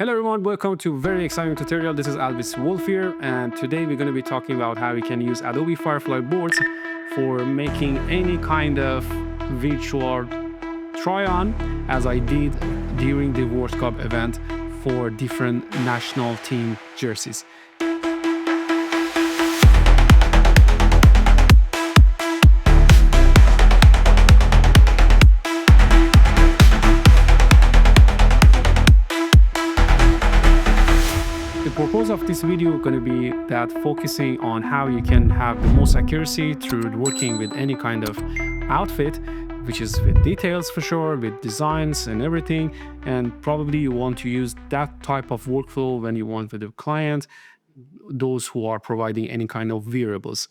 Hello everyone, welcome to a very exciting tutorial. This is Alvis Wolff here, and today we're going to be talking about how we can use Adobe Firefly boards for making any kind of virtual try-on, as I did during the World Cup event for different national team jerseys. The purpose of this video is going to be that focusing on how you can have the most accuracy through working with any kind of outfit, which is with details for sure, with designs and everything. And probably you want to use that type of workflow when you want with the client, those who are providing any kind of variables.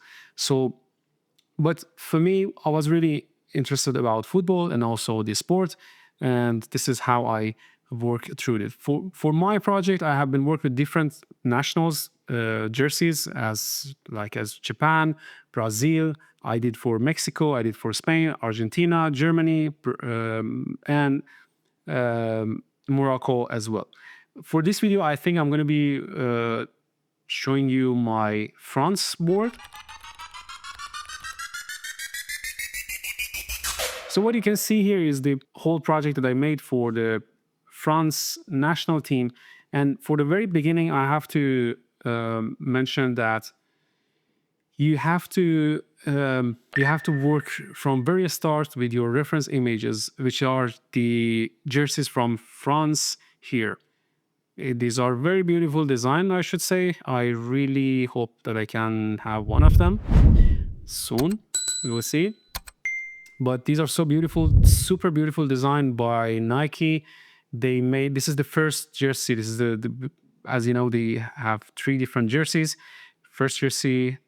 But for me, I was really interested about football and also the sport, and this is how I work through it. For my project, I have been working with different nationals jerseys as Japan, Brazil. I did for Mexico, I did for Spain, Argentina, Germany, and Morocco as well. For this video, I think I'm going to be showing you my France board. So what you can see here is the whole project that I made for the France national team. And for the very beginning, I have to mention that you have to work from very start with your reference images, which are the jerseys from France here. These are very beautiful design, I should say. I really hope that I can have one of them soon. We will see. But these are so beautiful, super beautiful design by Nike. This is the first jersey. This is as you know, they have 3 different jerseys. First jersey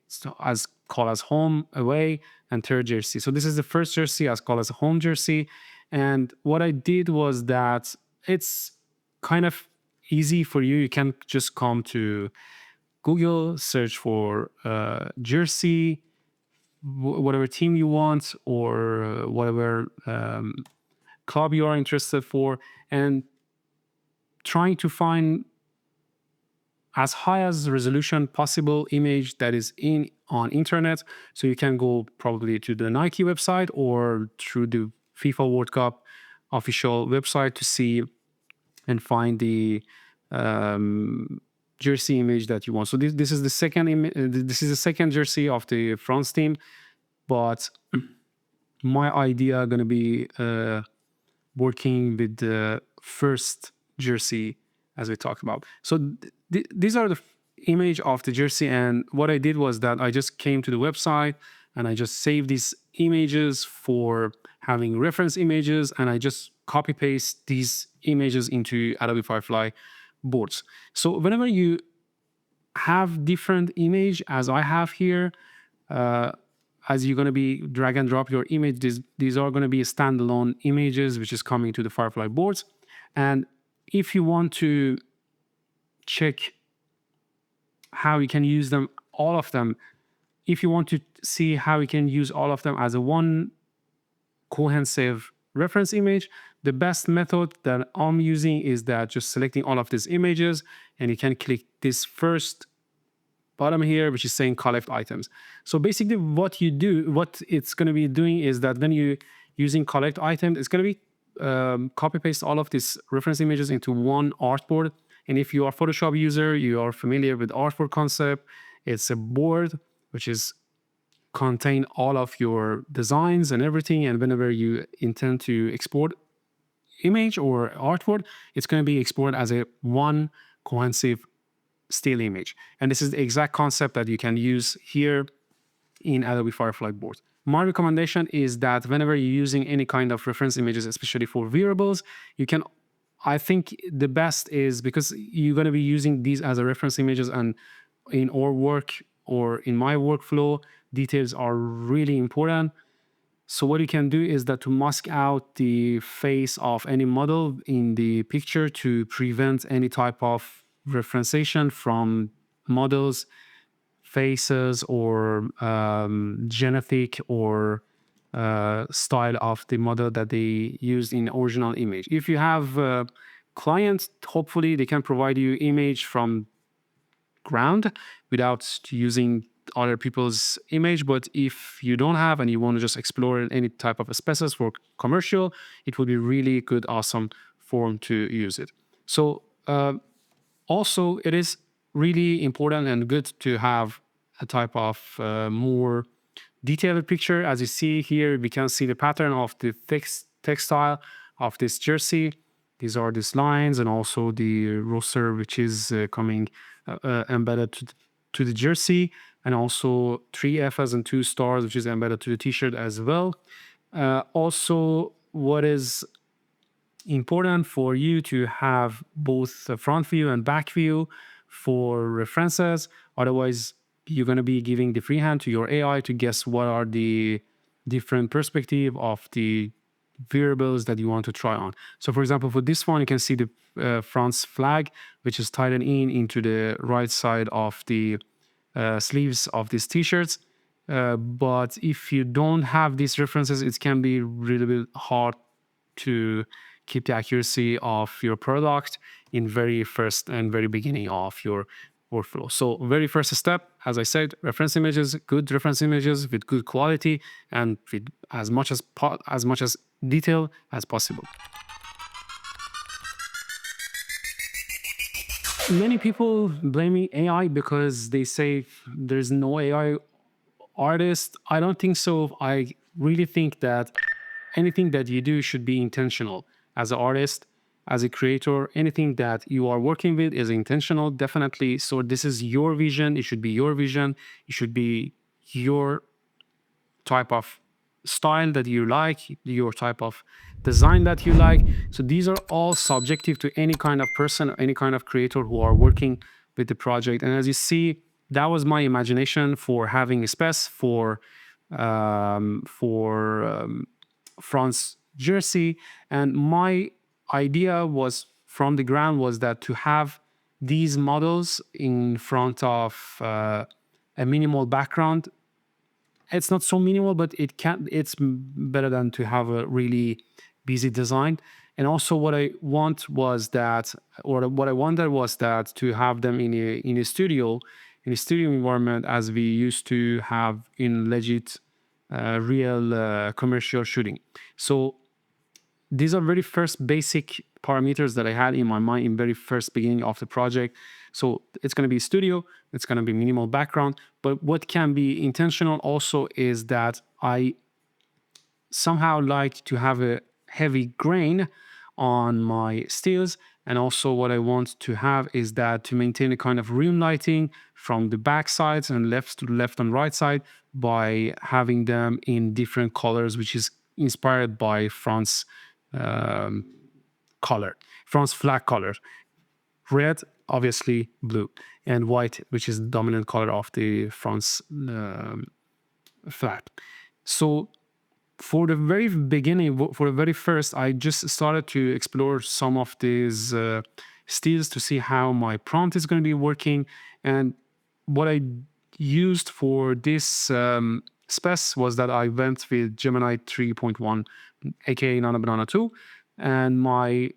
as called as home, away, and third jersey. So this is the first jersey as called as a home jersey. And what I did was that it's kind of easy for you. You can just come to Google, search for jersey, whatever team you want, or whatever club you are interested for, and trying to find as high as resolution possible image that is on internet. So you can go probably to the Nike website or through the FIFA World Cup official website to see and find the jersey image that you want. So this is the second jersey of the France team, but my idea going to be working with the first jersey as we talked about. So these are the image of the jersey, and what I did was that I just came to the website and I just saved these images for having reference images, and I just copy paste these images into Adobe Firefly boards. So whenever you have different image as I have here, as you're going to be drag and drop your image, these are going to be standalone images which is coming to the Firefly boards. And if you want to check how you can use them, all of them, if you want to see how you can use all of them as a one cohesive reference image, the best method that I'm using is that just selecting all of these images, and you can click this first bottom here, which is saying collect items. So basically what it's going to be doing is that when you using collect item, it's going to be copy paste all of these reference images into one artboard. And if you are Photoshop user, you are familiar with artboard concept. It's a board which is contain all of your designs and everything. And whenever you intend to export image or artboard, it's going to be exported as a one cohesive still image. And this is the exact concept that you can use here in Adobe Firefly board. My recommendation is that whenever you're using any kind of reference images, especially for variables, I think the best is, because you're going to be using these as a reference images, and in our work or in my workflow, details are really important. So what you can do is that to mask out the face of any model in the picture to prevent any type of referencing from models, faces, or genetic or style of the model that they used in original image. If you have client, hopefully they can provide you image from ground without using other people's image. But if you don't have and you want to just explore any type of species for commercial, it would be really good, awesome form to use it. So also, it is really important and good to have a type of more detailed picture. As you see here, we can see the pattern of the textile of this jersey. These are these lines and also the roster, which is coming embedded to the jersey, and also 3 Fs and 2 stars, which is embedded to the t-shirt as well. Also, what is important for you to have both a front view and back view for references. Otherwise, you're going to be giving the freehand to your AI to guess what are the different perspective of the variables that you want to try on. So for example, for this one, you can see the France flag, which is tied in into the right side of the sleeves of these t-shirts. But if you don't have these references, it can be really bit hard to keep the accuracy of your product in very first and very beginning of your workflow. So very first step, as I said, reference images, good reference images with good quality and with as much as detail as possible. Many people blaming AI because they say there's no AI artist. I don't think so. I really think that anything that you do should be intentional. As an artist, as a creator, anything that you are working with is intentional, definitely. So this is your vision. It should be your vision. It should be your type of style that you like, your type of design that you like. So these are all subjective to any kind of person or any kind of creator who are working with the project. And as you see, that was my imagination for having a space for France jersey. And my idea was from the ground was that to have these models in front of a minimal background. It's not so minimal, but it's better than to have a really busy design. And also what I want was that, or what I wanted was that to have them in a studio environment, as we used to have in legit real commercial shooting. So these are very first basic parameters that I had in my mind in very first beginning of the project. So it's going to be studio, it's going to be minimal background, but what can be intentional also is that I somehow like to have a heavy grain on my stills. And also what I want to have is that to maintain a kind of room lighting from the back sides and left and right side by having them in different colors, which is inspired by France color, France flag color. Red, obviously blue, and white, which is the dominant color of the France flag. So for the very beginning, for the very first, I just started to explore some of these styles to see how my prompt is going to be working. And what I used for this spec was that I went with Gemini 3.1, aka Nana Banana 2. And my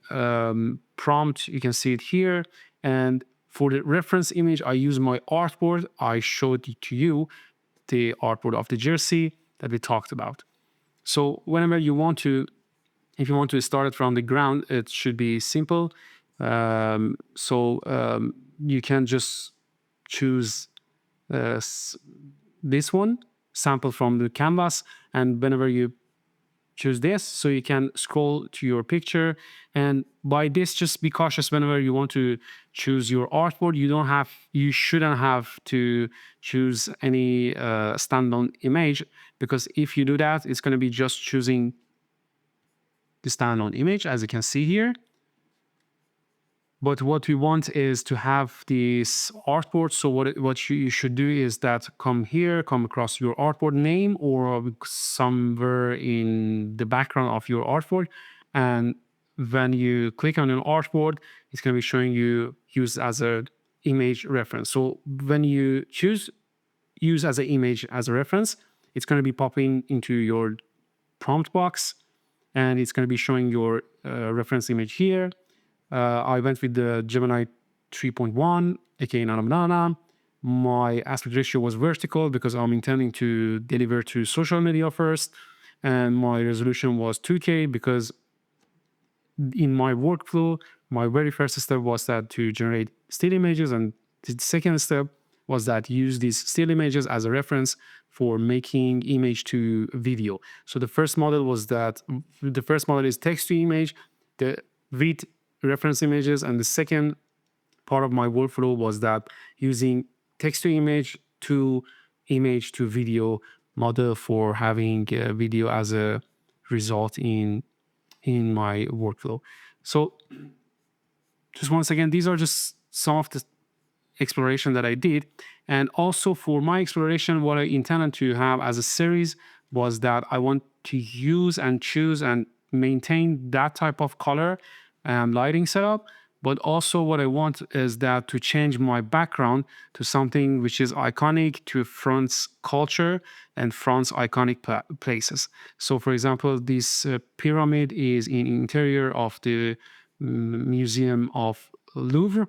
prompt, you can see it here. And for the reference image, I use my artboard. I showed to you the artboard of the jersey that we talked about. So whenever you want to, if you want to start it from the ground, it should be simple. You can just choose this one, sample from the canvas, and whenever you choose this, so you can scroll to your picture. And by this, just be cautious whenever you want to choose your artboard. You shouldn't have to choose any standalone image, because if you do that, it's going to be just choosing the standalone image, as you can see here. But what we want is to have this artboard. So what you should do is that come here, come across your artboard name or somewhere in the background of your artboard. And when you click on an artboard, it's going to be showing you use as a image reference. So when you choose use as an image as a reference, it's going to be popping into your prompt box, and it's going to be showing your reference image here. I went with the Gemini 3.1, aka Nana Banana. My aspect ratio was vertical because I'm intending to deliver to social media first. And my resolution was 2K because in my workflow, my very first step was that to generate still images, and the second step was that use these still images as a reference for making image to video. So the first model was that the first model is text to image, the with reference images, and the second part of my workflow was that using text to image to video model for having video as a result in my workflow. So just once again, these are just some of the exploration that I did. And also for my exploration, what I intended to have as a series was that I want to use and choose and maintain that type of color and lighting setup. But also what I want is that to change my background to something which is iconic to France culture and France iconic places. So for example, this pyramid is in interior of the Museum of Louvre,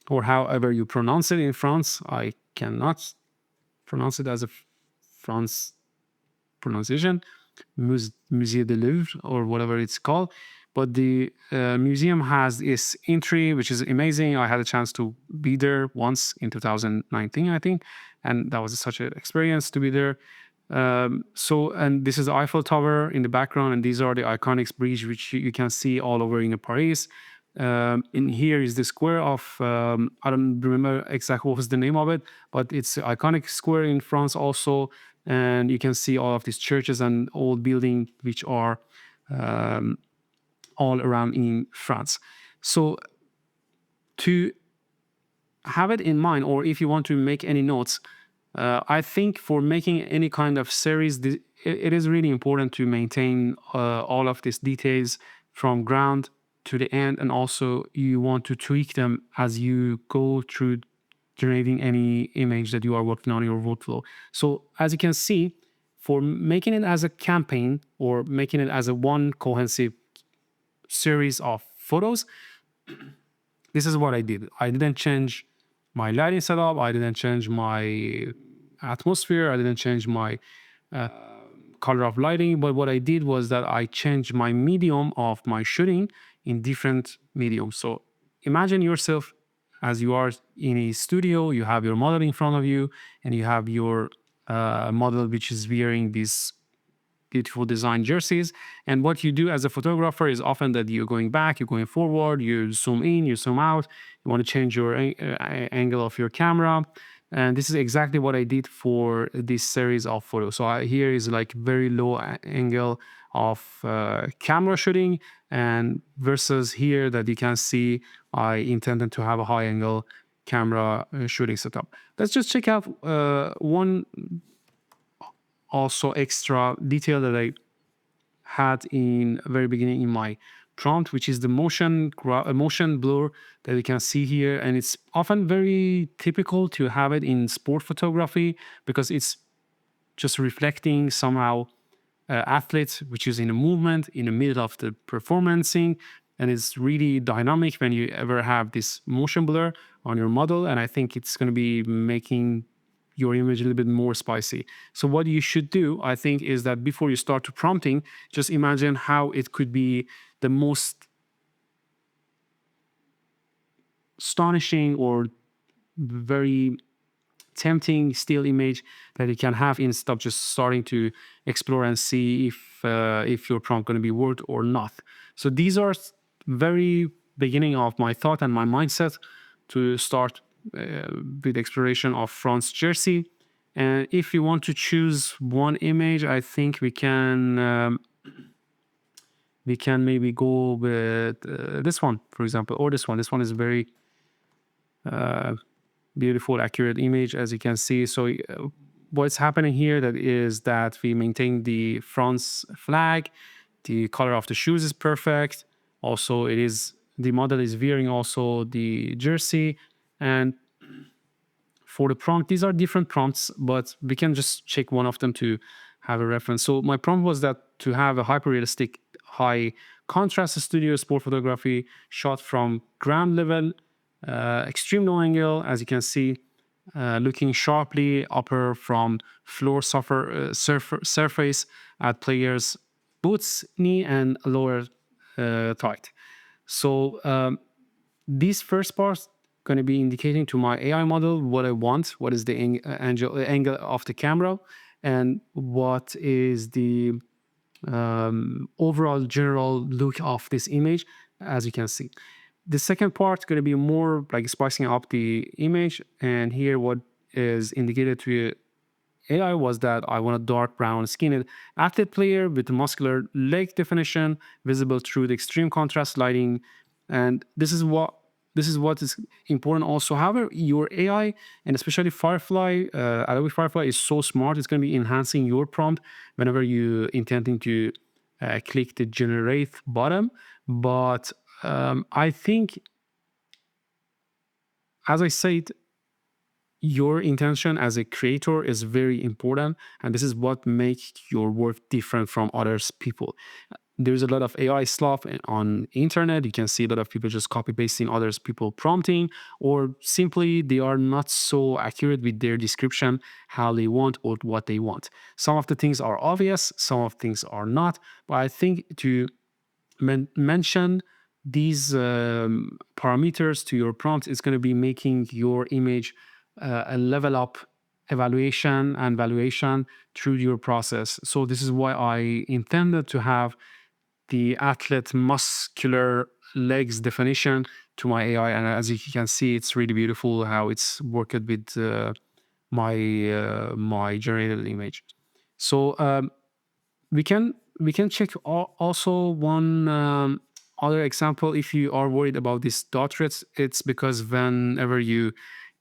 or however you pronounce it in France. I cannot pronounce it as a France pronunciation, Musée de Louvre or whatever it's called. But the museum has this entry, which is amazing. I had a chance to be there once in 2019, I think, and that was such an experience to be there. And this is the Eiffel Tower in the background, and these are the iconic bridge which you can see all over in Paris. In here is the square of I don't remember exactly what was the name of it, but it's an iconic square in France also, and you can see all of these churches and old buildings which are all around in France. So to have it in mind, or if you want to make any notes, I think for making any kind of series, it is really important to maintain all of these details from ground to the end, and also you want to tweak them as you go through generating any image that you are working on in your workflow. So as you can see, for making it as a campaign or making it as a one cohesive series of photos, this is what I did. I didn't change my lighting setup. I didn't change my atmosphere. I didn't change my color of lighting. But what I did was that I changed my medium of my shooting in different mediums. So imagine yourself as you are in a studio, you have your model in front of you, and you have your model which is wearing this beautiful design jerseys. And what you do as a photographer is often that you're going back, you're going forward, you zoom in, you zoom out, you want to change your angle of your camera. And this is exactly what I did for this series of photos. So here is like very low angle of camera shooting, and versus here that you can see, I intended to have a high angle camera shooting setup. Let's just check out one also extra detail that I had in very beginning in my prompt, which is the motion blur that you can see here. And it's often very typical to have it in sport photography because it's just reflecting somehow athletes, which is in a movement in the middle of the performancing. And it's really dynamic when you ever have this motion blur on your model. And I think it's going to be making your image a little bit more spicy. So what you should do, I think, is that before you start to prompting, just imagine how it could be the most astonishing or very tempting still image that you can have instead of just starting to explore and see if your prompt going to be worked or not. So these are very beginning of my thought and my mindset to start with exploration of France jersey. And if you want to choose one image, I think we can maybe go with this one, for example, or this one. This one is very beautiful, accurate image, as you can see. So what's happening here that is that we maintain the France flag. The color of the shoes is perfect. Also, the model is wearing also the jersey. And for the prompt, these are different prompts, but we can just check one of them to have a reference. So my prompt was that to have a hyper-realistic high contrast studio sport photography shot from ground level, extreme low angle, as you can see, looking sharply upper from floor surface at players' boots, knee, and lower thigh. So this first part going to be indicating to my AI model what I want, what is the angle of the camera, and what is the overall general look of this image, as you can see. The second part is going to be more like spicing up the image, and here what is indicated to AI was that I want a dark brown skinned athlete player with muscular leg definition visible through the extreme contrast lighting, and this is what is important also. However, your AI and especially Firefly, Adobe Firefly is so smart. It's going to be enhancing your prompt whenever you intending to click the generate button. But I think, as I said, your intention as a creator is very important, and this is what makes your work different from others people. There's a lot of AI stuff on internet. You can see a lot of people just copy pasting others people prompting, or simply they are not so accurate with their description how they want or what they want. Some of the things are obvious, some of the things are not, but I think to mention these parameters to your prompt is going to be making your image a level up evaluation and valuation through your process. So this is why I intended to have the athlete muscular legs definition to my AI, and as you can see, it's really beautiful how it's worked with my generated image. So we can check also one other example. If you are worried about this dot rates, it's because whenever you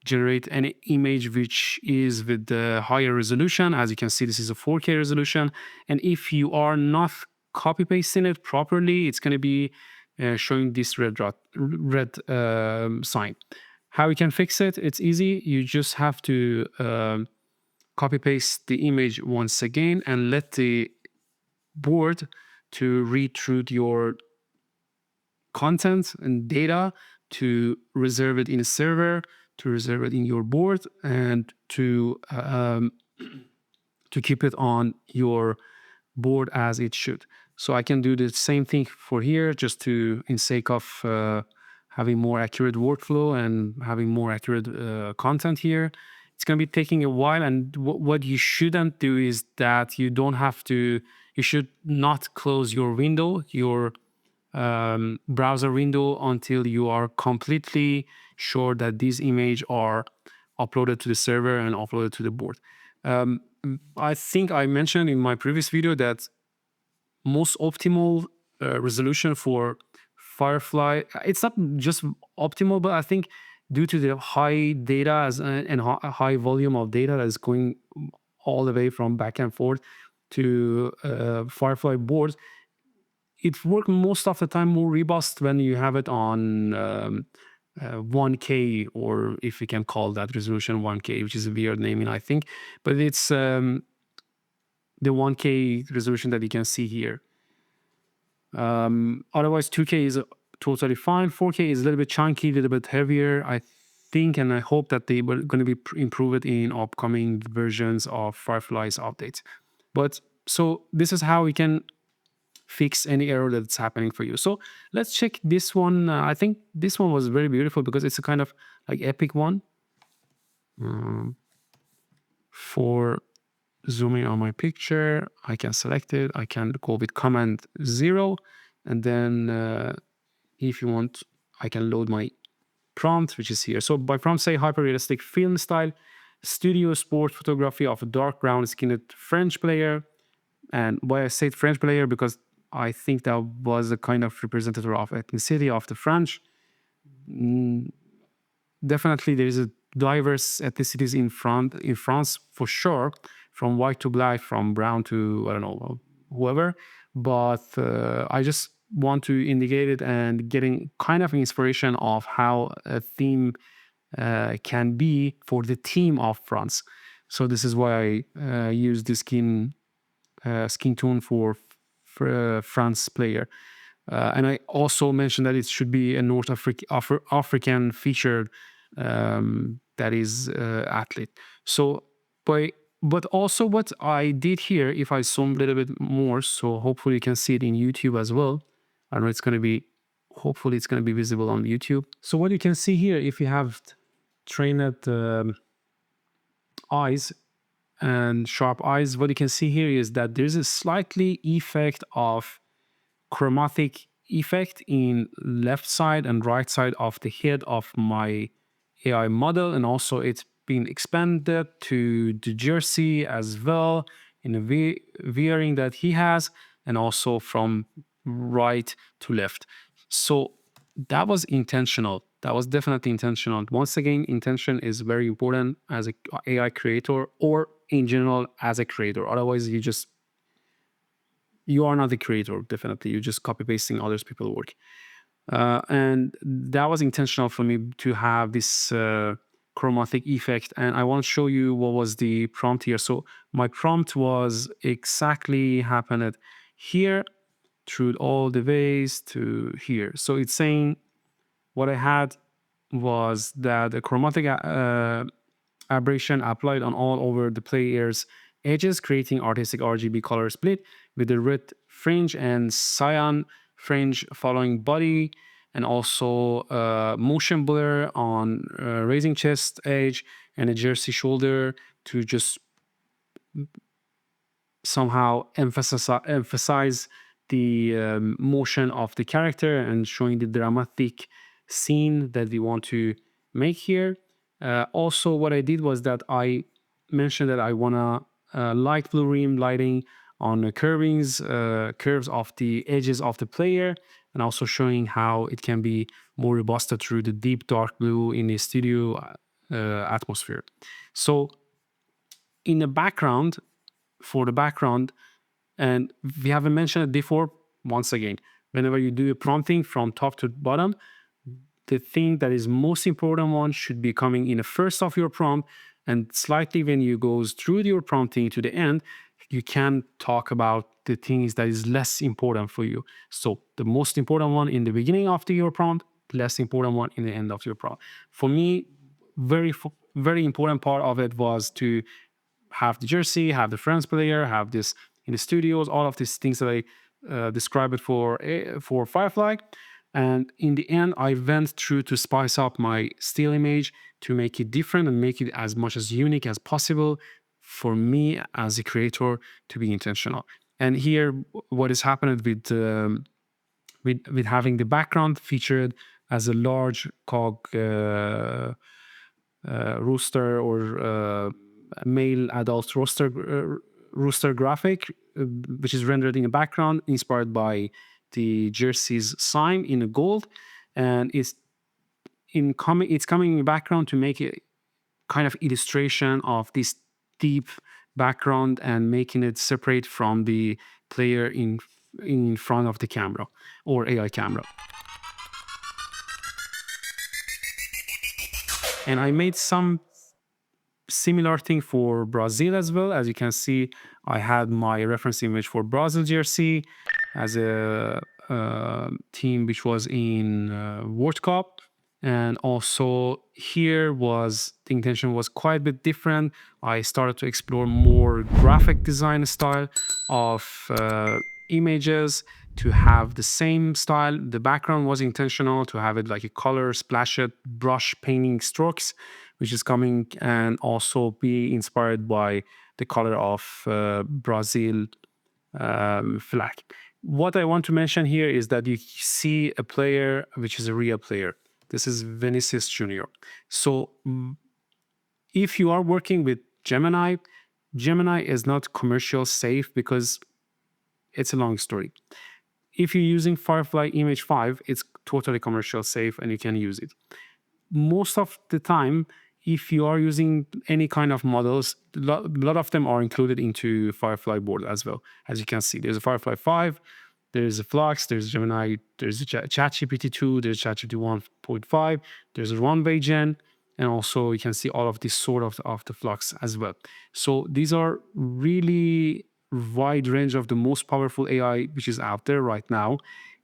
generate any image which is with the higher resolution, as you can see, this is a 4K resolution, and if you are not copy pasting it properly, it's going to be showing this red sign. How you can fix it? It's easy. You just have to copy paste the image once again and let the board to read through your content and data, to reserve it in a server, to reserve it in your board, and to keep it on your board as it should. So I can do the same thing for here, just to in sake of having more accurate workflow and having more accurate content here. It's going to be taking a while, and what you shouldn't do is that you should not close your window, your browser window, until you are completely sure that these images are uploaded to the server and uploaded to the board. I think I mentioned in my previous video that most optimal resolution for Firefly, it's not just optimal, but I think due to the high data and high volume of data that is going all the way from back and forth to Firefly boards, it works most of the time more robust when you have it on 1K, or if you can call that resolution 1K, which is a weird naming, I think, but it's the 1K resolution that you can see here. Otherwise, 2K is totally fine. 4K is a little bit chunky, a little bit heavier, I think, and I hope that they were going to be improve it in upcoming versions of Firefly's updates. But so this is how we can fix any error that's happening for you. So let's check this one. I think this one was very beautiful because it's a kind of like epic one. For zooming on my picture, I can select it. I can go with Command 0, and then if you want, I can load my prompt, which is here. So by prompt, say hyper-realistic film style, studio sport photography of a dark brown skinned French player. And why I said French player, because I think that was a kind of representative of ethnicity of the French. Definitely there is a diverse ethnicities in France for sure, from white to black, from brown to, I don't know, whoever. But I just want to indicate it and getting kind of inspiration of how a theme can be for the team of France. So this is why I use the skin tone for France player. And I also mentioned that it should be a African featured that is athlete. So, but also what I did here, if I zoom a little bit more, so hopefully you can see it in YouTube as well. I know it's going to be, hopefully it's going to be visible on YouTube. So what you can see here, if you have trained eyes and sharp eyes, what you can see here is that there's a slightly effect of chromatic effect in left side and right side of the head of my AI model, and also it's been expanded to the jersey as well in a wearing that he has, and also from right to left. So that was intentional. That was definitely intentional. Once again, intention is very important as a AI creator, or in general as a creator. Otherwise, you are not the creator. Definitely, you're just copy pasting others people's work. And that was intentional for me to have this chromatic effect. And I want to show you what was the prompt here. So my prompt was exactly happened here through all the ways to here. So it's saying what I had was that the chromatic aberration applied on all over the player's edges, creating artistic RGB color split with the red fringe and cyan fringe following body, and also motion blur on raising chest edge and a jersey shoulder to just somehow emphasize the motion of the character and showing the dramatic scene that we want to make here. Also, what I did was that I mentioned that I want to light blue rim lighting on the curves of the edges of the player, and also showing how it can be more robust through the deep dark blue in the studio atmosphere. So in the background, for the background, and we haven't mentioned it before, once again, whenever you do a prompting from top to bottom, the thing that is most important one should be coming in the first of your prompt, and slightly when you goes through your prompting to the end, you can talk about the things that is less important for you. So the most important one in the beginning of your prompt, less important one in the end of your prompt. For me, very important part of it was to have the jersey, have the France player, have this in the studios, all of these things that I described for Firefly. And in the end, I went through to spice up my still image to make it different and make it as much as unique as possible for me as a creator to be intentional. And here, what is happening with having the background featured as a large cog rooster or male adult rooster graphic, which is rendered in the background, inspired by the jersey's sign in gold, and it's coming in the background to make a kind of illustration of this deep background and making it separate from the player in front of the camera or AI camera. And I made some similar thing for Brazil as well. As you can see, I had my reference image for Brazil jersey as a team which was in World Cup. And also here was the intention was quite a bit different. I started to explore more graphic design style of images to have the same style. The background was intentional to have it like a color splashed brush painting strokes, which is coming, and also be inspired by the color of Brazil flag. What I want to mention here is that you see a player which is a real player. This is Vinicius Junior. So if you are working with Gemini, Gemini is not commercial safe because it's a long story. If you're using Firefly Image 5, it's totally commercial safe and you can use it. Most of the time, if you are using any kind of models, a lot of them are included into Firefly board as well. As you can see, there's a Firefly 5, there's a Flux, there's Gemini, there's a ChatGPT 2, there's ChatGPT 1.5, there's a Runway Gen, and also you can see all of this sort of the Flux as well. So these are really wide range of the most powerful AI which is out there right now.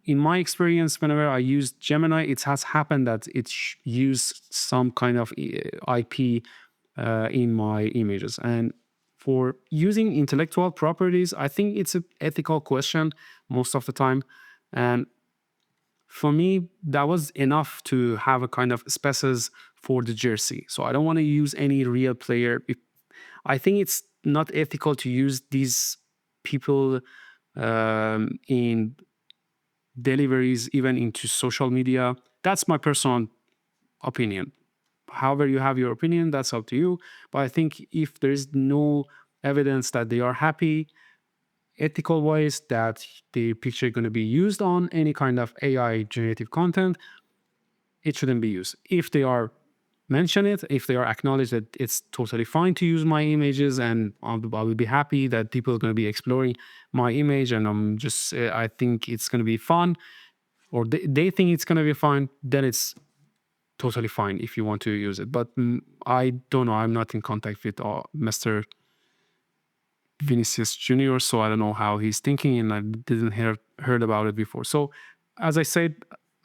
in my experience, whenever I used Gemini, it has happened that it used some kind of IP in my images. And for using intellectual properties, I think it's an ethical question most of the time. And for me, that was enough to have a kind of species for the jersey. So I don't want to use any real player. I think it's not ethical to use these people in deliveries, even into social media. That's my personal opinion. However, you have your opinion, that's up to you. But I think if there's no evidence that they are happy, ethical wise, that the picture is going to be used on any kind of AI generative content, it shouldn't be used. If they are mention it, if they are acknowledged that it's totally fine to use my images, and I will be happy that people are going to be exploring my image, and I think it's going to be fun, or they think it's going to be fine, then it's totally fine if you want to use it. But I don't know. I'm not in contact with Mr. Vinicius Jr., so I don't know how he's thinking, and I didn't heard about it before. So, as I said,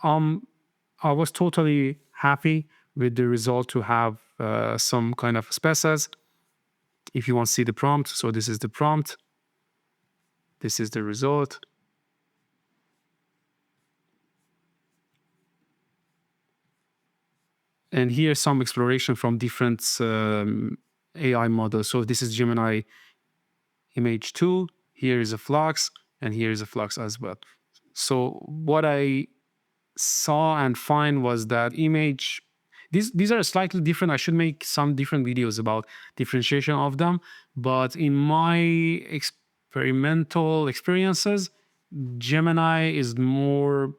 I was totally happy with the result to have some kind of species. If you want to see the prompt, so this is the prompt. This is the result. And here's some exploration from different AI models. So this is Gemini image 2. Here is a flux, and here is a flux as well. So what I saw and find was that image, these are slightly different. I should make some different videos about differentiation of them. But in my experimental experiences, Gemini is more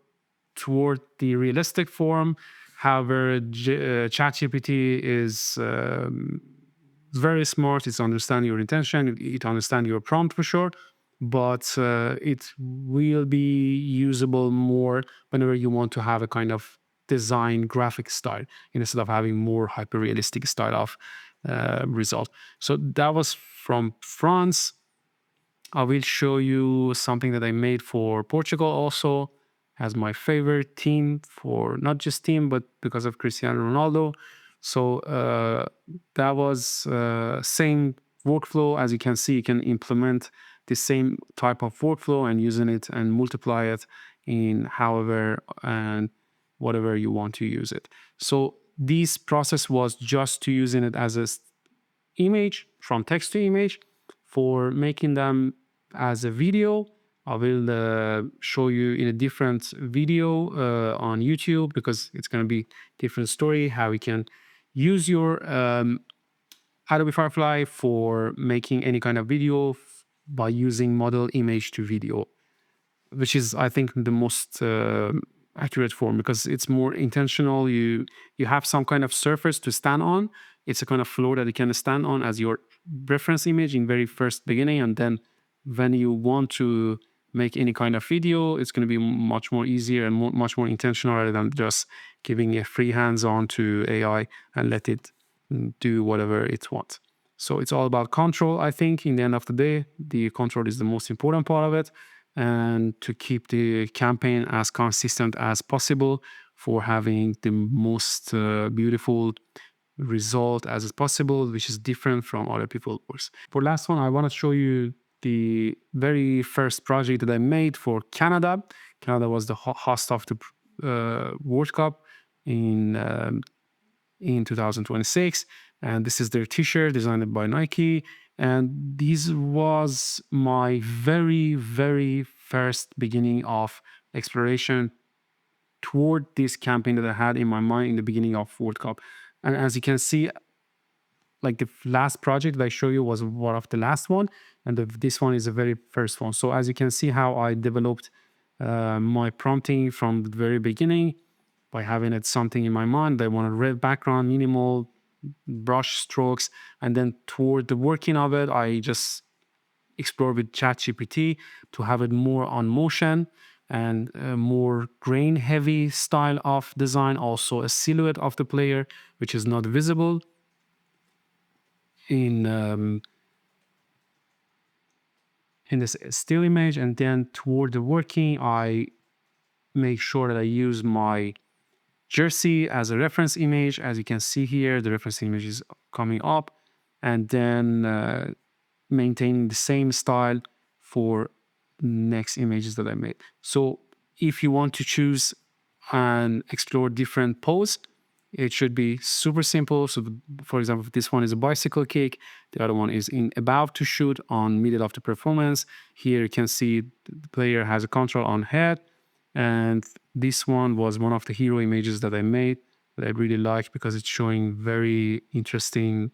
toward the realistic form. However, ChatGPT is very smart. It's understand your intention. It understand your prompt for sure, but it will be usable more whenever you want to have a kind of design graphic style instead of having more hyper realistic style of result. So that was from France. I will show you something that I made for Portugal also as my favorite team, for not just team, but because of Cristiano Ronaldo. So that was same workflow. As you can see, you can implement the same type of workflow and using it and multiply it in however and whatever you want to use it. So this process was just to using it as a image, from text to image. For making them as a video, I will show you in a different video on YouTube, because it's going to be different story how you can use your Adobe Firefly for making any kind of video by using model image to video, which is, I think, the most accurate form, because it's more intentional. You have some kind of surface to stand on. It's a kind of floor that you can stand on as your reference image in very first beginning, and then when you want to make any kind of video, it's going to be much more easier and much more intentional, rather than just giving a free hands on to AI and let it do whatever it wants. So it's all about control. I think in the end of the day, the control is the most important part of it, and to keep the campaign as consistent as possible for having the most beautiful result as possible, which is different from other people's works. For last one, I want to show you the very first project that I made for Canada. Canada was the host of the World Cup in 2026, and this is their t-shirt designed by Nike. And this was my very first beginning of exploration toward this campaign that I had in my mind in the beginning of World Cup. And as you can see, like the last project that I show you was one of the last one, and this one is the very first one. So as you can see how I developed my prompting from the very beginning by having it something in my mind. I want a red background, minimal brush strokes, and then toward the working of it, I just explore with ChatGPT to have it more on motion and more grain heavy style of design. Also a silhouette of the player, which is not visible in this still image. And then toward the working, I make sure that I use my jersey as a reference image. As you can see here, the reference image is coming up, and then maintain the same style for next images that I made. So if you want to choose and explore different pose, it should be super simple. So for example, this one is a bicycle kick, the other one is in about to shoot on middle of the performance. Here you can see the player has a control on head, and this one was one of the hero images that I made that I really like because it's showing very interesting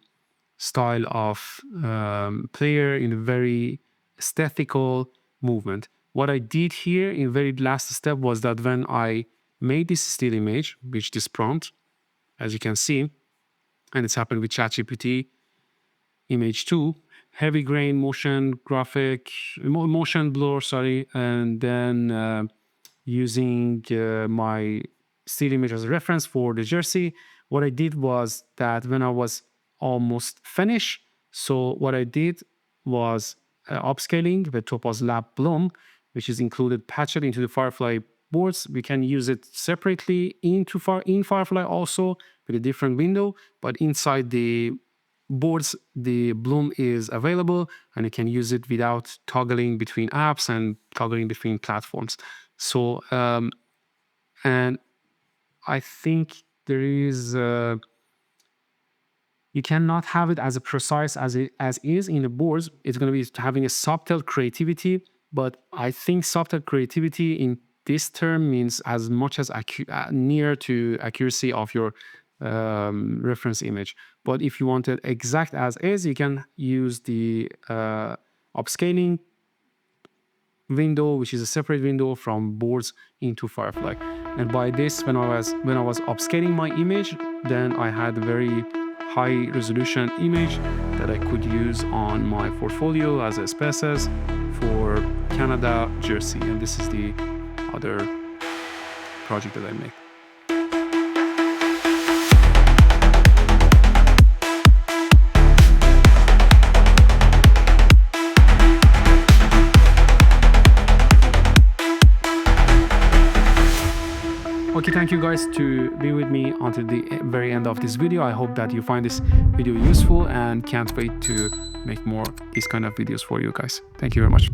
style of player in a very aesthetical movement. What I did here in very last step was that when I made this still image, which this prompt, as you can see, and it's happened with ChatGPT, image 2, heavy grain, motion graphic, motion blur, sorry, and then using my still image as a reference for the jersey. What I did was that when I was almost finished, so what I did was upscaling the Topaz Lab Bloom, which is included patched into the Firefly boards. We can use it separately in Firefly also with a different window, but inside the boards, the Bloom is available, and you can use it without toggling between apps and toggling between platforms. So, and I think there is, you cannot have it as precise as is in the boards. It's going to be having a subtle creativity, but I think subtle creativity in this term means as much as near to accuracy of your reference image. But if you want it exact as is, you can use the upscaling window, which is a separate window from boards into Firefly. And by this, when I was upscaling my image, then I had a very high resolution image that I could use on my portfolio as a spaces for Canada jersey. And this is the other project that I made. Okay, thank you guys to be with me until the very end of this video. I hope that you find this video useful and can't wait to make more these kind of videos for you guys. Thank you very much.